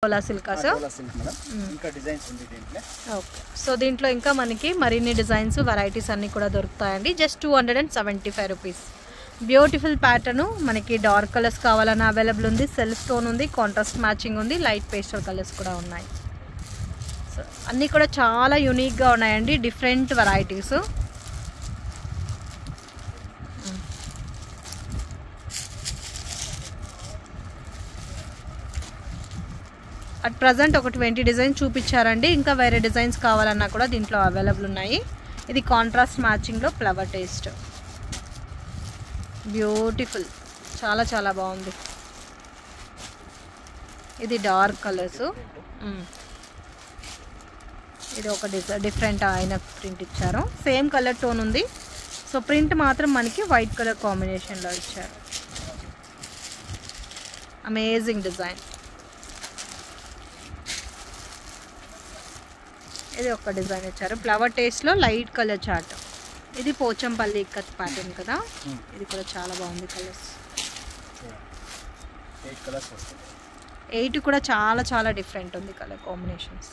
డోలా silk madam ఇంకా designs ఉంది దీంట్లో. ఓకే, సో దీంట్లో ఇంకా మనకి మరిన్ని డిజైన్స్ వెరైటీస్ అన్నీ కూడా దొరుకుతాయండి. Just 275 rupees. Beautiful pattern. మనకి డార్క్ కలర్స్ కావాలన్నా అవైలబుల్ ఉంది, సెల్ఫ్ టోన్ ఉంది, కాంట్రాస్ట్ మ్యాచింగ్ ఉంది, లైట్ పేస్టల్ కలర్స్ కూడా ఉన్నాయి. సో అన్నీ కూడా చాలా యూనిక్గా ఉన్నాయండి, డిఫరెంట్ వెరైటీస్. అట్ ప్రజెంట్ ఒక 20 డిజైన్స్ చూపించారండి. ఇంకా వేరే డిజైన్స్ కావాలన్నా కూడా దీంట్లో అవైలబుల్ ఉన్నాయి. ఇది కాంట్రాస్ట్ మ్యాచింగ్లో ఫ్లవర్ టేస్ట్. బ్యూటిఫుల్, చాలా చాలా బాగుంది. ఇది డార్క్ కలర్స్. ఇది ఒక డిఫరెంట్ అయిన ప్రింట్ ఇచ్చారు. సేమ్ కలర్ టోన్ ఉంది. సో ప్రింట్ మాత్రం మనకి వైట్ కలర్ కాంబినేషన్లో ఇచ్చారు. Amazing design. ఇది ఒక డిజైన్ ఇచ్చారు ఫ్లవర్ టేస్ట్లో, లైట్ కలర్ చార్ట్. ఇది పోచంపల్లి ఇక్కత్ ప్యాటర్న్ కదా, ఇది కూడా చాలా బాగుంది. కలర్స్ 8 కూడా చాలా చాలా డిఫరెంట్ ఉంది కలర్ కాంబినేషన్స్.